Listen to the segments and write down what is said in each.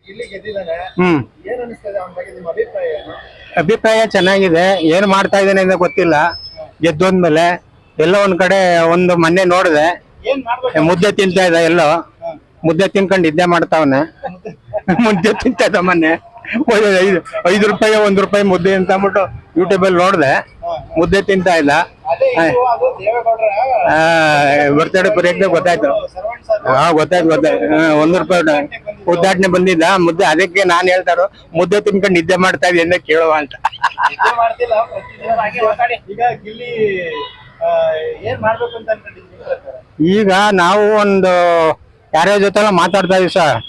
ಇಲ್ಲಿ ಗೆದ್ದಿದ್ದಾನೆ. ಹ್ಮ್ ಏನ್ ಅನಿಸ್ತದೆ ಅವನ ಬಗ್ಗೆ ನಿಮ್ಮ ಅಭಿಪ್ರಾಯ ಏನು? ಅಭಿಪ್ರಾಯ ಚೆನ್ನಾಗಿದೆ. ಏನ್ ಮಾಡ್ತಾ ಇದ್ದಾನೆ ಅಂತ ಗೊತ್ತಿಲ್ಲ. ಗೆದ್ದೋದ್ಮೇಲೆ ಎಲ್ಲೋ ಒಂದ್ ಕಡೆ ಒಂದು ಮೊನ್ನೆ ನೋಡಿದೆ, ಏನ್ ಮಾಡ್ಬೇಕು? ಮುದ್ದೆ ತಿಂತಾ ಇದ್ದ, ಎಲ್ಲೋ ಮುದ್ದೆ ತಿನ್ಕೊಂಡು ನಿದ್ದೆ ಮಾಡ್ತಾವನೆ. ಮುದ್ದೆ ತಿಂತಾ ಇದ್ದ ಮೊನ್ನೆ. 5 ರೂಪಾಯಿ 1 ರೂಪಾಯಿ ಮುದ್ದೆ ಅಂತ ಅಂದ್ಬಿಟ್ಟು ಯೂಟ್ಯೂಬ್ ಅಲ್ಲಿ ನೋಡ್ದೆ. ಮುದ್ದೆ ತಿಂತಾ ಇದ್ದ. ಅದೇ ಇದು ಅದು ದೇವೇಗೌಡರ ಬರ್ತಡೇ ಪರ್ಯಂತ ಗೊತ್ತಾಯ್ತು. ಸರ್ವಂಟ್ ಸರ್ ಗೊತ್ತಾಯ್ತು 1 ರೂಪಾಯಿ ಉದ್ಘಾಟನೆ ಬಂದಿದ್ದ ಮುದ್ದೆ. ಅದಕ್ಕೆ ನಾನ್ ಹೇಳ್ತಾರೋ ಮುದ್ದೆ ತಿನ್ಕೊಂಡು ನಿದ್ದೆ ಮಾಡ್ತಾ ಇದ್ದೆ ಅಂತ ಕೇಳುವ ಅಂತ. ನಿದ್ದೆ ಮಾಡ್ತಿಲ್ಲ, ಪ್ರತಿದಿನ ಹಾಗೆ ಮಾತಾಡಿ. ಈಗ ಗಿಲ್ಲಿ ಏನ್ ಮಾಡ್ಬೇಕು ಅಂತ ಅನ್ಕೊಂಡಿದ್ದೀವಿ? ಈಗ ನಾವು ಒಂದು ಯಾರ್ಯಾರ ಜೊತೆಲ್ಲ ಮಾತಾಡ್ತಾ ಇದೀವಿ ಸರ್.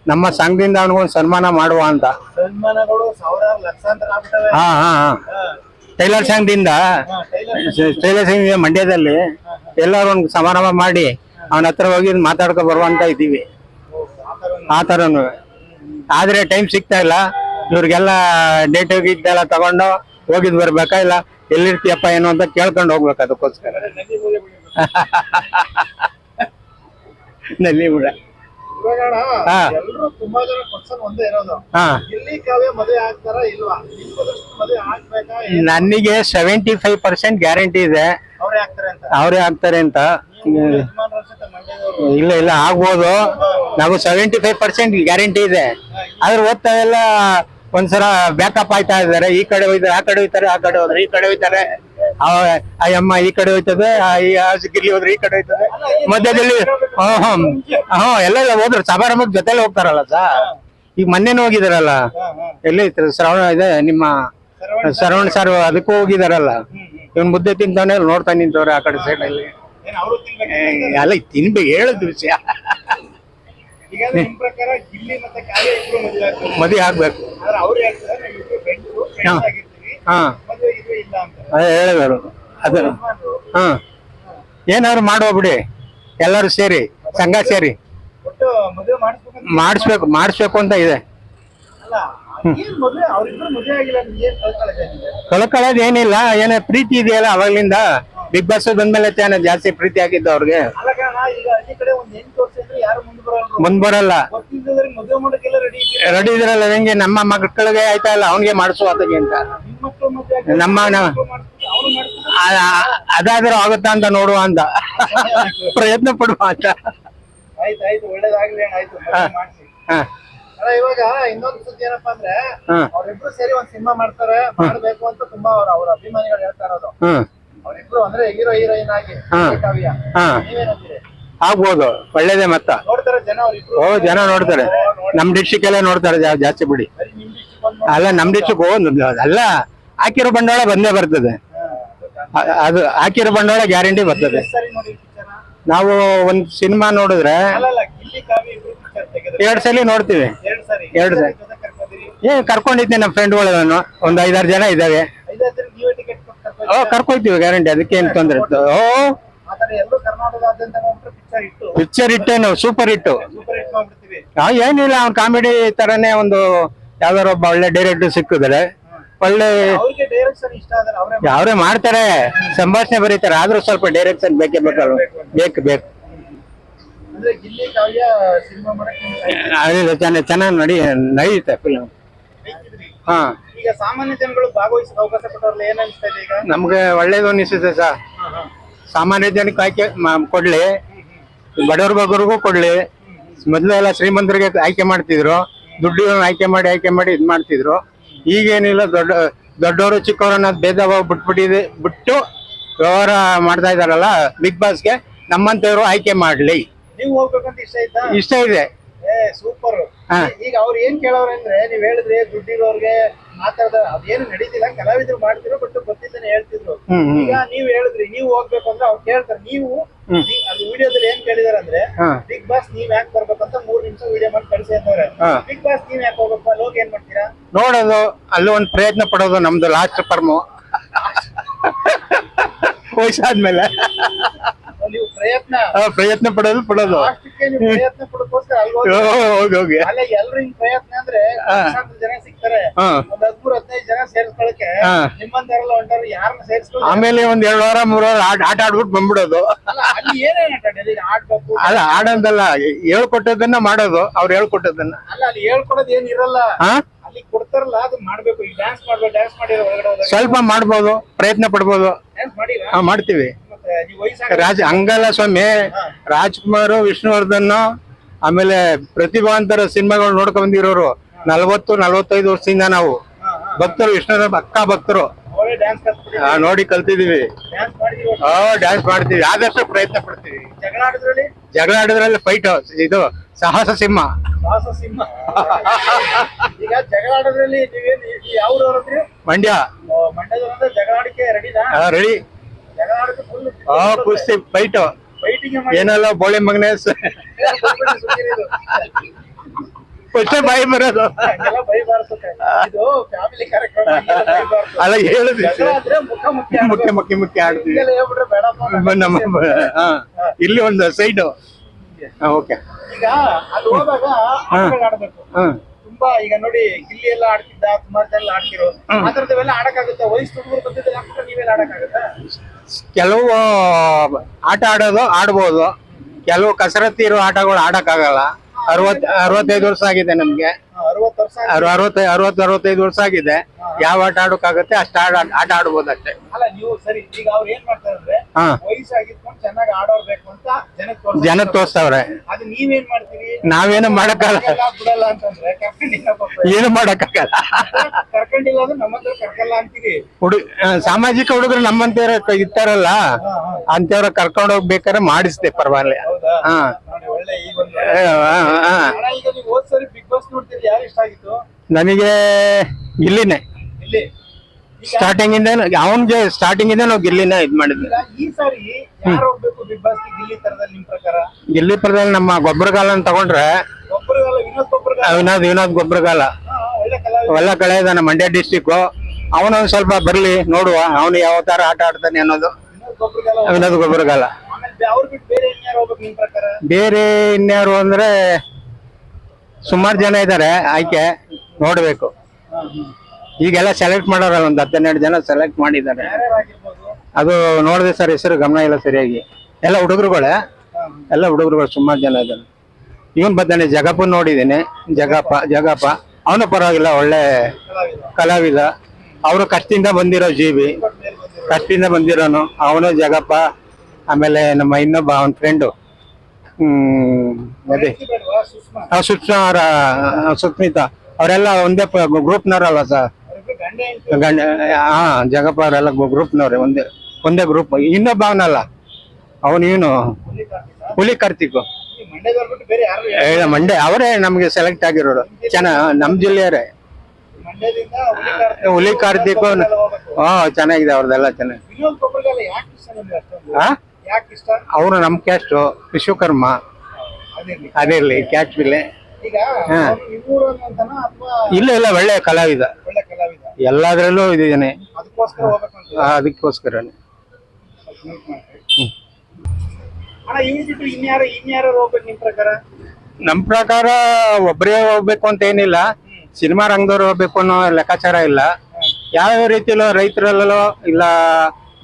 ನಮ್ಮ ಸಂಘದಿಂದ ಅವನಿಗೊಂದು ಸನ್ಮಾನ ಮಾಡುವ ಅಂತ. ಸನ್ಮಾನಗಳು ಸಾವಿರಾರು ಲಕ್ಷಾಂತರ ಆಗ್ತವೆ. ಹಾ ಹಾ ಹಾ ಟೈಲರ್ ಸಂಘದಿಂದ, ಟೈಲರ್ ಸಂಘ ಮಂಡ್ಯದಲ್ಲಿ ಎಲ್ಲರೂ ಒಂದು ಸಮಾರಂಭ ಮಾಡಿ ಅವನ ಹತ್ರ ಹೋಗಿ ಮಾತಾಡ್ಕೊ ಬರುವಂತ ಇದ್ದೀವಿ. ಆ ತರನು ಆದ್ರೆ ಟೈಮ್ ಸಿಗ್ತಾ ಇಲ್ಲ. ಇವ್ರಿಗೆಲ್ಲ ಡೇಟ್ ಹೋಗಿದ್ದೆಲ್ಲ ತಗೊಂಡು ಹೋಗಿದ್ ಬರ್ಬೇಕಾ, ಇಲ್ಲ ಎಲ್ಲಿರ್ತೀಯಪ್ಪ ಏನು ಅಂತ ಕೇಳ್ಕೊಂಡು ಹೋಗ್ಬೇಕು. ಅದಕ್ಕೋಸ್ಕರ ನಲ್ಲಿ ಬಿಡ. ಎಲ್ಲರೂ ತುಂಬಾ ಜನ ಕ್ವಶನ್ ಒಂದೇ ಇರೋದು, ಗಿಲ್ಲಿ ಕಾವ್ಯ ಮದುವೆ ಆಗ್ತಾರ ಇಲ್ವಾ? ಮದುವೆ ಆಗ್ಬೇಕಾ? ನನಗೆ 75% ಗ್ಯಾರಂಟಿ ಇದೆ ಅವರೇ ಆಗ್ತಾರೆ ಅಂತ. ಇಲ್ಲ ಇಲ್ಲ ಆಗ್ಬೋದು. ನಾವು 75% ಗ್ಯಾರಂಟಿ ಇದೆ. ಆದ್ರೆ ಓದ್ತಾ ಎಲ್ಲ ಒಂದ್ಸಲ ಬ್ಯಾಕಪ್ ಆಯ್ತಾ ಇದಾರೆ. ಈ ಕಡೆ ಹೋಯ್ತಾರೆ, ಆ ಕಡೆ ಹೋಯ್ತಾರೆ, ಆ ಕಡೆ ಹೋದ್ರೆ ಈ ಕಡೆ ಹೋಯ್ತಾರೆ. ಅಮ್ಮ ಈ ಕಡೆ ಹೋಯ್ತದೆ, ಗಿಲ್ಲಿ ಹೋದ್ರೆ ಈ ಕಡೆ ಹೋಯ್ತದೆ. ಮಧ್ಯದಲ್ಲಿ ಎಲ್ಲ ಹೋದ್ರು ಸಮಾರಂಭದ ಜೊತೆಲಿ ಹೋಗ್ತಾರಲ್ಲ ಸರ್. ಈಗ ಮೊನ್ನೆನೂ ಹೋಗಿದಾರಲ್ಲ, ಎಲ್ಲಿ ಶ್ರವಣ ಇದೆ ನಿಮ್ಮ ಶ್ರವಣ್ ಸರ್, ಅದಕ್ಕೂ ಹೋಗಿದಾರಲ್ಲ. ಇವನ್ ಮುದ್ದೆ ತಿಂತಾನೆ ನೋಡ್ತಾ ನಿಂತವ್ರೆ ಆ ಕಡೆ ಸೈಡ್ ಅಲ್ಲಿ. ಎಲ್ಲ ತಿನ್ಬೇಕು ಹೇಳುದು ವಿಷಯ. ಮದುವೆ ಆಗ್ಬೇಕು. ಹೇಳಿದರು ಅದ. ಏನಾದ್ರು ಮಾಡುವ ಬಿಡಿ, ಎಲ್ಲರೂ ಸೇರಿ ಸಂಘ ಸೇರಿ ಮಾಡಿಸ್ಬೇಕು ಅಂತ ಇದೆ. ಕಳ್ಕೊಳ್ಳೋದು ಏನಿಲ್ಲ, ಏನೇ ಪ್ರೀತಿ ಇದೆಯಲ್ಲ ಅವಾಗ್ಲಿಂದ. ಬಿಗ್ ಬಾಸ್ ಬಂದ್ಮೇಲೆ ಜಾಸ್ತಿ ಪ್ರೀತಿ ಆಗಿದ್ದು ಅವ್ರಿಗೆ. ಮುಂದ್ ಬರಲ್ಲ, ರೆಡಿ ಇದ್ರಲ್ಲ. ಹೆಂಗೆ ನಮ್ಮ ಮಕ್ಕಳಿಗೆ ಆಯ್ತಾ ಇಲ್ಲ, ಅವನಿಗೆ ಮಾಡಿಸುವ ಆತಗೆ ಅಂತ. ನಮ್ಮ ಅದಾದ್ರೂ ಆಗುತ್ತಾ ಅಂತ ನೋಡುವ ಅಂತ ಪ್ರಯತ್ನ ಪಡುವ ಅಂತ. ಇವಾಗ ಇನ್ನೊಂದು ಸುದ್ದಿ ಏನಪ್ಪಾ ಅಂದ್ರೆ, ಅವ್ರಿಬ್ರು ಸೇರಿ ಒಂದ್ ಸಿನಿಮಾ ಮಾಡ್ತಾರೆ, ಮಾಡ್ಬೇಕು ಅಂತ ತುಂಬಾ ಅವ್ರ ಅಭಿಮಾನಿಗಳು ಹೇಳ್ತಾ ಇರೋದು. ಅವ್ರಿಬ್ರು ಅಂದ್ರೆ ಹೀರೋ ಹೀರೋಯಿನ್ ಆಗಿ ಕಾವ್ಯ, ನೀವೇನಂತೀರಿ? ಆಗ್ಬೋದು, ಒಳ್ಳೇದೇ. ಮತ್ತ ನೋಡ್ತಾರೆ ಜನ ಅವ್ರಿಬ್ರು? ಜನ ನೋಡ್ತಾರೆ. ನಮ್ ಡಿಸ್ಟಿಕ್ ಎಲ್ಲ ನೋಡ್ತಾರೆ ಜಾಸ್ತಿ ಬಿಡಿ. ಅಲ್ಲ ನಮ್ ಡಿಸ್ಟಿಕ್ ಅಲ್ಲ, ಹಾಕಿರೋ ಬಂಡವಾಳ ಬಂದೇ ಬರ್ತದೆ. ಅದು ಹಾಕಿರೋ ಬಂಡವಾಳ ಗ್ಯಾರಂಟಿ ಬರ್ತದೆ. ನಾವು ಒಂದ್ ಸಿನಿಮಾ ನೋಡಿದ್ರೆ 2 ಸಲ ನೋಡ್ತೀವಿ. 2 ಸಲ ಕರ್ಕೊಂಡಿದ್ದೆ ನಮ್ಮ ಫ್ರೆಂಡ್ಗಳು, ಒಂದ್ 5-6 ಜನ ಇದಾವೆ. ಕರ್ಕೊಳ್ತೀವಿ ಗ್ಯಾರಂಟಿ, ಅದಕ್ಕೆ ಏನ್ ತೊಂದ್ರೆ. ಪಿಕ್ಚರ್ ಇಟ್ಟೇನು ಸೂಪರ್ ಹಿಟ್ಟು. ಏನಿಲ್ಲ, ಅವ್ನ್ ಕಾಮಿಡಿ ತರನೇ ಒಂದು ಯಾವ್ದಾರ ಒಬ್ಬ ಒಳ್ಳೆ ಡೈರೆಕ್ಟರ್ ಸಿಕ್ಕಿದ್ರೆ ಒಳ್ಳೆ ಯಾವ್ರೇ ಮಾಡ್ತಾರೆ, ಸಂಭಾಷಣೆ ಬರೀತಾರೆ. ಆದ್ರೂ ಸ್ವಲ್ಪ ಡೈರೆಕ್ಷನ್ ಬೇಕೇ ಬೇಕಲ್ವ? ಬೇಕು. ಚೆನ್ನಾಗಿ ನಡೀತೆ ಫಿಲ್ಮ್. ಹಾ, ಈಗ ಸಾಮಾನ್ಯ ಜನಗಳು ಭಾಗವಹಿಸಲು ಅವಕಾಶ ಕೊಟ್ಟವ್ರಲ್ಲ, ಏನ್ ಅನಿಸ್ತಾ ಇದೆ ಈಗ? ನಮ್ಗೆ ಒಳ್ಳೇದು ಅನಿಸುತ್ತೆ ಸರ್. ಸಾಮಾನ್ಯ ಜನಕ್ಕೆ ಆಯ್ಕೆ ಕೊಡ್ಲಿ, ಬಡವ್ರ ಬಗ್ಗರಿಗೂ ಕೊಡ್ಲಿ. ಮೊದ್ಲೆಲ್ಲ ಶ್ರೀಮಂತರಿಗೆ ಆಯ್ಕೆ ಮಾಡ್ತಿದ್ರು, ದುಡ್ಡು ಆಯ್ಕೆ ಮಾಡಿ ಇದ್ ಮಾಡ್ತಿದ್ರು. ಈಗೇನಿಲ್ಲ, ದೊಡ್ಡವರು ಚಿಕ್ಕವರು ಅನ್ನೋದು ಭೇದ ಭಾವ ಬಿಟ್ಟು ವ್ಯವಹಾರ ಮಾಡ್ತಾ ಇದಾರಲ್ಲ. ಬಿಗ್ ಬಾಸ್ಗೆ ನಮ್ಮಂತವ್ರು ಆಯ್ಕೆ ಮಾಡ್ಲಿ. ನೀವು ಹೋಗ್ಬೇಕಂತ ಇಷ್ಟ ಇದೆ. ಸೂಪರ್. ಈಗ ಅವ್ರು ಏನ್ ಕೇಳೋರು ಅಂದ್ರೆ, ನೀವ್ ಹೇಳಿದ್ರಿ ದುಡ್ಡಿರೋರ್ಗೆ ಮಾತಾಡ್ದ ಅದೇನು ನಡೀತಿಲ್ಲ, ಕಲಾವಿದ್ರು ಮಾಡ್ತಿರೋ ಬಟ್ ಗೊತ್ತಿದ್ದಾನೆ ಹೇಳ್ತಿದ್ರು. ಈಗ ನೀವ್ ಹೇಳಿದ್ರಿ ನೀವು ಹೋಗ್ಬೇಕು ಅಂದ್ರೆ ಅವ್ರು ಕೇಳ್ತಾರೆ. ನೀವು ಅದು ವಿಡಿಯೋದಲ್ಲಿ ಏನ್ ಕೇಳಿದಾರೆ ಅಂದ್ರೆ, ಬಿಗ್ ಬಾಸ್ ನೀವ್ ಯಾಕೆ ಬರ್ಬೇಕಂತ 3 ನಿಮಿಷ ವಿಡಿಯೋ ಮಾಡಿ ಕಳಿಸಿ ಅಂತವ್ರೆ. ಬಿಗ್ ಬಾಸ್ ನೀವ್ ಯಾಕೆ ಹೋಗ್ಬೇಕು, ಅಲ್ಲಿ ಹೋಗಿ ಏನ್ ಮಾಡ್ತೀರಾ? ನೋಡೋದು, ಅಲ್ಲಿ ಒಂದ್ ಪ್ರಯತ್ನ ಪಡೋದು. ನಮ್ದು ಲಾಸ್ಟ್ ಪರ್ಮು ವಯಸ್ಸಾದ್ಮೇಲೆ ನೀವು ಪ್ರಯತ್ನ ಪ್ರಯತ್ನ ಪಡೋದು ಅಷ್ಟಕ್ಕೆ ನೀವು ಪ್ರಯತ್ನ ಪಡೋದಕ್ಕೋಸ್ಕರ ಅಲ್ಲಿ ಹೋಗಿ ಹೋಗಿ ಅಲ್ಲ ಎಲ್ರು ಹಿಂಗ್ ಪ್ರಯತ್ನ ಅಂದ್ರೆ ಜನ ಸಿಗ್ತಾರೆ ಒಂದ್ 13-15 ಜನ ಸೇರ್ಸ್ಕೊಳಕ್ಕೆ ನಿಮ್ಮಂತಾರಲ್ಲ ಹೊಂಟಾರ ಯಾರನ್ನ ಸೇರ್ಸ್ಕೊಳ್ಳಿ ಆಮೇಲೆ ಒಂದ್ 2 ವಾರ 3 ವಾರ ಆಟ ಆಡ್ಬಿಟ್ಟು ಬಂದ್ಬಿಡೋದು. ಅಲ್ಲಿ ಏನೇನ್ ಆಟ ಆಡ್ಬೇಕು ಅಲ್ಲ ಆಡೋದಲ್ಲ, ಹೇಳ್ಕೊಟ್ಟದನ್ನ ಮಾಡೋದು, ಅವ್ರು ಹೇಳ್ಕೊಟ್ಟದನ್ನ. ಅಲ್ಲ ಅಲ್ಲಿ ಹೇಳ್ಕೊಡೋದ್ ಏನ್ ಇರಲ್ಲ, ಅಲ್ಲಿ ಕೊಡ್ತಾರಲ್ಲ ಅದನ್ನ ಮಾಡ್ಬೇಕು. ಈಗ ಡ್ಯಾನ್ಸ್ ಮಾಡ್ಬೇಕು, ಡ್ಯಾನ್ಸ್ ಮಾಡಿರೋ ಹೊರಗಡೆ ಸ್ವಲ್ಪ ಮಾಡ್ಬೋದು, ಪ್ರಯತ್ನ ಪಡ್ಬೋದು. ಡ್ಯಾನ್ಸ್ ಮಾಡಿರಾ? ಮಾಡ್ತೀವಿ. ನೀವು ವಯಸ್ಸಾಗ ಹಂಗಲ್ಲ ಸ್ವಾಮಿ, ರಾಜ್ಕುಮಾರ್, ವಿಷ್ಣುವರ್ಧನ್, ಆಮೇಲೆ ಪ್ರತಿಭಾವಂತರ ಸಿನಿಮಾಗಳು ನೋಡ್ಕೊಂಡ್ ಬಂದಿರೋರು 40-45 ವರ್ಷದಿಂದ ನಾವು ಭಕ್ತರು, ವಿಷ್ಣುವರ್ಧನ್ ಅಕ್ಕ ಭಕ್ತರು. ಡ್ಯಾನ್ಸ್ ಕಲ್ತ್ಬಿಡಿ, ನೋಡಿ ಕಲ್ತಿದೀವಿ. ಡ್ಯಾನ್ಸ್ ಮಾಡಿದೀವಿ, ಡ್ಯಾನ್ಸ್ ಮಾಡ್ತೀವಿ, ಆದಷ್ಟು ಪ್ರಯತ್ನ ಪಡ್ತೀವಿ. ಜಗಳ ಆಡಿದ್ರಲ್ಲಿ ಫೈಟ್ ಇದು ಸಾಹಸ ಸಿಂಹ. ಈಗ ಜಗಳ ಆಡೋದ್ರಲ್ಲಿ ನೀವೇನ್ ಯಾವ ಊರವ್ರದ್ರಿ? ಮಂಡ್ಯ. ಮಂಡ್ಯದವ್ರಂದ್ರೆ ಜಗಳ ಆಡಕ್ಕೆ ರೆಡಿನಾ? ರೆಡಿ. ಜಗಳ ಆಡಕ್ಕೆ ಫುಲ್ ಕುಸ್ತಿ ಫೈಟ್. ಏನಲ್ಲ ಬೋಳಿ ಮಗನೇ ಫಸ್ಟ್ ಬಾಯಿ ಬರೋದು. ಬೈ ಬಾರಿಸುತ್ತೆ ಇದು ಫ್ಯಾಮಿಲಿ ಕಾರ್ಯಕ್ರಮ. ಅಲ್ಲ ಹೇಳುದು ಮುಖ್ಯ ಆಡ್ತೀವಿ. ಇಲ್ಲಿ ಒಂದು ಸೈಡ್. ಓಕೆ. ಈಗ ಅಲ್ಲಿ ಹೋದಾಗ ಆಡ್ಬೇಕು ತುಂಬಾ. ಈಗ ನೋಡಿ ಗಿಲ್ಲಿ ಎಲ್ಲ ಆಡ್ತಿದ್ದ, ಸುಮಾರು ಜನ ಆಡ್ತಿರೋ ಆ ತರದವೆಲ್ಲ ಆಡಕ್ಕಾಗುತ್ತೆ? ವಯಸ್ಸು ಹುಡುಗರು ಬಂದಿದ್ದೆಲ್ಲ ನೀವೆಲ್ಲ ಆಡಕ್ಕಾಗತ್ತಾ? ಕೆಲವು ಆಟ ಆಡ್ಬೋದು, ಕೆಲವು ಕಸರತ್ತಿ ಇರೋ ಆಟಗಳು ಆಡಕ್ಕಾಗಲ್ಲ. 65 ವರ್ಷ ಆಗಿದೆ ನಮ್ಗೆ. 60-65 ವರ್ಷ ಆಗಿದೆ. ಯಾವ ಆಟ ಆಡೋಕ್ಕಾಗತ್ತೆ ಅಷ್ಟ ಆಟ ಆಡ್ಬೋದು ಅಷ್ಟೇ. ಅಲ್ಲ ನೀವು ಸರಿ, ಈಗ ಅವ್ರು ಏನ್ ಮಾಡ್ತಾರೆ ಅಂದ್ರೆ ವಯಸ್ಸಾಗಿದ್ಕೊಂಡು ಚೆನ್ನಾಗಿ ಆಡೋರ್ಬೇಕು ಅಂತ ಜನಕ್ಕೆ ತೋರಿಸ್ತವ್ರೆ. ಅದು ನೀವೇನ್ ಮಾಡ್ತೀವಿ? ನಾವೇನು ಮಾಡಕ್ಕಾಗಲ್ಲ, ಬಿಡಲ್ಲ ಅಂತಂದ್ರೆ ಏನು ಮಾಡಕ್ಕಾಗಲ್ಲ. ಕರ್ಕೊಂಡಿಲ್ಲ ಅಂದ್ರೆ ನಮ್ಮ ಹತ್ರ ಕರ್ಕಲ್ಲ ಅಂತೀವಿ. ಸಾಮಾಜಿಕ ಹುಡುಗರು ನಮ್ಮಂತ ಇರ್ತಾರಲ್ಲ, ಅಂತವ್ರ ಕರ್ಕೊಂಡು ಹೋಗ್ಬೇಕಾದ್ರೆ ಮಾಡಿಸ್ದೆ ಪರವಾಗಿಲ್ಲ. ಒಳ್ಳೆ ಈ ಒಂದು ಈಗ ನೀವು ಹೋದ್ ಸರಿ ಬಿಗ್ ಬಾಸ್ ನೋಡ್ತೀರಿ, ಯಾರು ಇಷ್ಟ ಆಗಿತ್ತು? ನನಗೆ ಗಿಲ್ಲಿನೇ. ಇಲ್ಲಿ ಸ್ಟಾರ್ಟಿಂಗ್ ಇಂದ ನಾವು ಗಿಲ್ಲಿನ ಇದ್ ಮಾಡಿದ್ವಿ. ಈ ಸಾರಿ ಯಾರು ಹೋಗ್ಬೇಕು ಬಿಗ್ ಬಾಸ್? ಗಿಲ್ಲಿ ತರದಲ್ಲಿ ನಿಮ್ ಪ್ರಕಾರ? ಗಿಲ್ಲಿ ಪರದಲ್ಲಿ ನಮ್ಮ ಗೊಬ್ಬರಗಾಲ ತಗೊಂಡ್ರೆ ವಿನೋದ್ ಗೊಬ್ಬರಗಾಲ ಒಳ್ಳೆ ಕಳೆ ಇದಾನೆ, ಮಂಡ್ಯ ಡಿಸ್ಟಿಕ್. ಅವನೊಂದ್ ಸ್ವಲ್ಪ ಬರ್ಲಿ ನೋಡುವ, ಅವನು ಯಾವ ತರ ಆಟ ಆಡ್ತಾನೆ ಅನ್ನೋದು. ವಿನೋದ್ ಗೊಬ್ಬರಗಾಲ. ಬೇರೆ ಇನ್ಯಾರು ಅಂದ್ರೆ ಸುಮಾರು ಜನ ಇದಾರೆ, ಆಯ್ಕೆ ನೋಡ್ಬೇಕು. ಈಗೆಲ್ಲ ಸೆಲೆಕ್ಟ್ ಮಾಡೋರಲ್ಲ, ಒಂದು 10-12 ಜನ ಸೆಲೆಕ್ಟ್ ಮಾಡಿದ್ದಾರೆ. ಅದು ನೋಡಿದೆ ಸರ್, ಹೆಸರು ಗಮನ ಇಲ್ಲ ಸರಿಯಾಗಿ. ಎಲ್ಲ ಹುಡುಗರುಗಳು ಸುಮಾರು ಜನ ಇದ್ದಾರೆ. ಇವನ್ ಬರ್ತಾನೆ ಜಗಪ್ಪ ನೋಡಿದ್ದೀನಿ, ಜಗಪ್ಪ ಅವನು ಪರವಾಗಿಲ್ಲ, ಒಳ್ಳೆ ಕಲಾವಿದ. ಅವರು ಕಷ್ಟದಿಂದ ಬಂದಿರೋ ಜೀವಿ, ಕಷ್ಟದಿಂದ ಬಂದಿರೋನು ಅವನು ಜಗಪ್ಪ. ಆಮೇಲೆ ನಮ್ಮ ಇನ್ನೊಬ್ಬ ಅವನ ಫ್ರೆಂಡು ಅದೇ ಸುಸ್ಮಿತಾ, ಅವರೆಲ್ಲ ಒಂದೇ ಗ್ರೂಪ್ನವ್ರಲ್ಲ ಸರ್. ಜಗಪ್ಪ ಅವರೆಲ್ಲ ಗ್ರೂಪ್ನವ್ರೆ, ಒಂದೇ ಗ್ರೂಪ್. ಇನ್ನೊಬ್ಬ ಅವನಲ್ಲ, ಇವನು ಹುಲಿ ಕಾರ್ತಿಕ್. ಮಂಡ್ಯ ಅವರೇ ನಮ್ಗೆ ಸೆಲೆಕ್ಟ್ ಆಗಿರೋರು. ನಮ್ ಜಿಲ್ಲೆಯವರೇ. ಹುಲಿ ಕಾರ್ತಿಕ್ ಚೆನ್ನಾಗಿದೆ, ಅವ್ರದೆಲ್ಲ ಚೆನ್ನಾಗಿ. ಅವರು ನಮ್ ಕ್ಯಾಸ್ಟ್ ವಿಶ್ವಕರ್ಮ, ಅದಿರ್ಲಿ ಕ್ಯಾಸ್ಟ್ ಬಿಲ್ಲೆ. ಇಲ್ಲ ಒಳ್ಳೆ ಕಲಾವಿದ, ಎಲ್ಲಾದ್ರಲ್ಲೂ ಇದೇನೆ, ಅದಕ್ಕೋಸ್ಕರನೇ. ನಮ್ ಪ್ರಕಾರ ಒಬ್ಬರೇ ಹೋಗ್ಬೇಕು ಅಂತ ಏನಿಲ್ಲ, ಸಿನಿಮಾ ರಂಗದವ್ರು ಹೋಗ್ಬೇಕು ಅನ್ನೋ ಲೆಕ್ಕಾಚಾರ ಇಲ್ಲ. ಯಾವ ರೀತಿಲೋ ರೈತರಲ್ಲೋ ಇಲ್ಲ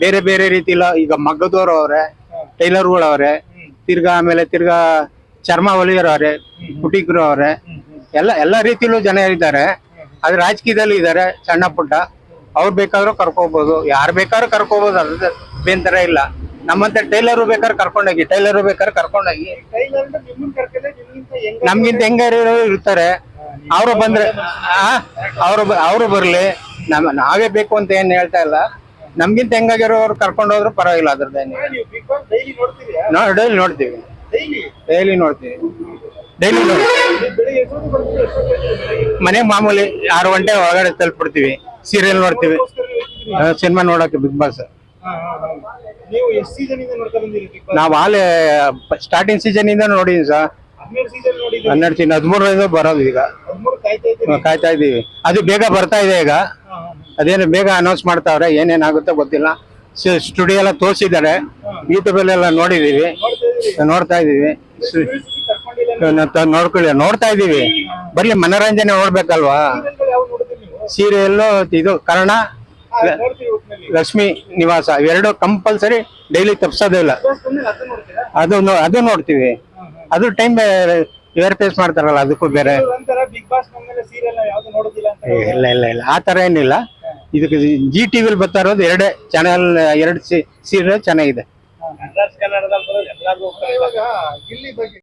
ಬೇರೆ ಬೇರೆ ರೀತಿಲೋ, ಈಗ ಮಗ್ಗದವ್ರು ಅವ್ರೆ, ಟೈಲರ್ಗಳು ಅವ್ರೆ, ಆಮೇಲೆ ಚರ್ಮ ಹೊಲಿಯೋರು ಅವ್ರೆ, ಬುಟಿಕ್ರು ಅವ್ರೆ, ಎಲ್ಲ ರೀತಿಲೂ ಜನ ಇದ್ದಾರೆ. ಆದ್ರೆ ರಾಜಕೀಯದಲ್ಲಿ ಇದ್ದಾರೆ ಸಣ್ಣ ಪುಟ್ಟ. ಅವ್ರು ಬೇಕಾದ್ರೂ ಕರ್ಕೋಬಹುದು, ಯಾರು ಬೇಕಾದ್ರೂ ಕರ್ಕೋಬಹುದು, ಅದ್ರ ಬೇಂತರ ಇಲ್ಲ. ನಮ್ಮಂತ ಟೈಲರ್ ಬೇಕಾದ್ರೆ ಕರ್ಕೊಂಡೋಗಿ ನಮ್ಗಿಂತ ಹೆಂಗಾರು ಇರ್ತಾರೆ. ಅವರು ಬಂದ್ರೆ ಅವರು ಬರ್ಲಿ, ನಾವೇ ಬೇಕು ಅಂತ ಏನ್ ಹೇಳ್ತಾ ಇಲ್ಲ. ನಮ್ಗಿಂತ ಹೆಂಗಾಗಿರೋರು ಕರ್ಕೊಂಡು ಹೋದ್ರು ಪರವಾಗಿಲ್ಲ, ಅದ್ರದ್ದೇನೆ. ಡೈಲಿ ನೋಡ್ತೀವಿ. ಮನೆ ಮಾಮೂಲಿ 6 ಗಂಟೆ ಒಳಗಡೆ ತಲುಪಿಡ್ತೀವಿ. ಸೀರಿಯಲ್ ನೋಡ್ತೀವಿ, ಸಿನಿಮಾ ನೋಡಕ್ಕೆ ಬಿಗ್ ಬಾಸ್. ನಾವ್ ಹಾಲೆ ಸ್ಟಾರ್ಟಿಂಗ್ ಸೀಸನ್ ಇಂದ ನೋಡಿದೀವಿ ಸರ್. 12 ಸೀಸನ್ 13 ಬರೋದು ಈಗ, ಕಾಯ್ತಾ ಇದೀವಿ. ಅದು ಬೇಗ ಬರ್ತಾ ಇದೆ ಈಗ. ಅದೇನು ಬೇಗ ಅನೌನ್ಸ್ ಮಾಡ್ತಾವ್ರೆ, ಏನೇನಾಗುತ್ತೋ ಗೊತ್ತಿಲ್ಲ. ಸ್ಟುಡಿಯೋ ಎಲ್ಲ ತೋರಿಸಿದ್ದಾರೆ, ಯೂಟ್ಯೂಬ್ ಎಲ್ಲ ನೋಡಿದೀವಿ, ನೋಡ್ತಾ ಇದೀವಿ. ನೋಡ್ತಾ ಇದೀವಿ. ಬರೀ ಮನೋರಂಜನೆ ನೋಡ್ಬೇಕಲ್ವಾ. ಸೀರಿಯಲ್ ಇದು ಕರ್ಣ, ಲಕ್ಷ್ಮಿ ನಿವಾಸ ಎರಡು ಕಂಪಲ್ಸರಿ ಡೈಲಿ ತಪ್ಸೋದೇ ಇಲ್ಲ. ಅದು ನೋಡ್ತೀವಿ. ಅದು ಟೈಮ್ ವೇರ್ ಫೇಸ್ ಮಾಡ್ತಾರಲ್ಲ, ಅದಕ್ಕೂ ಬೇರೆ. ಬಿಗ್ ಬಾಸ್ ಸೀರಿಯಲ್ ಯಾವ್ದು ನೋಡುದಿಲ್ಲ ಅಂತ ಇಲ್ಲ ಇಲ್ಲ ಇಲ್ಲ, ಆ ತರ ಏನಿಲ್ಲ. ಇದಕ್ಕೆ ಜಿ ಟಿವಿಲಿ ಬರ್ತಾ ಇರೋದು ಎರಡೇ ಚಾನೆಲ್, ಎರಡು ಸೀರಿಯಲ್ ಚೆನ್ನಾಗಿದೆ. ಇವಾಗ ಗಿಲ್ಲಿ ಬಗ್ಗೆ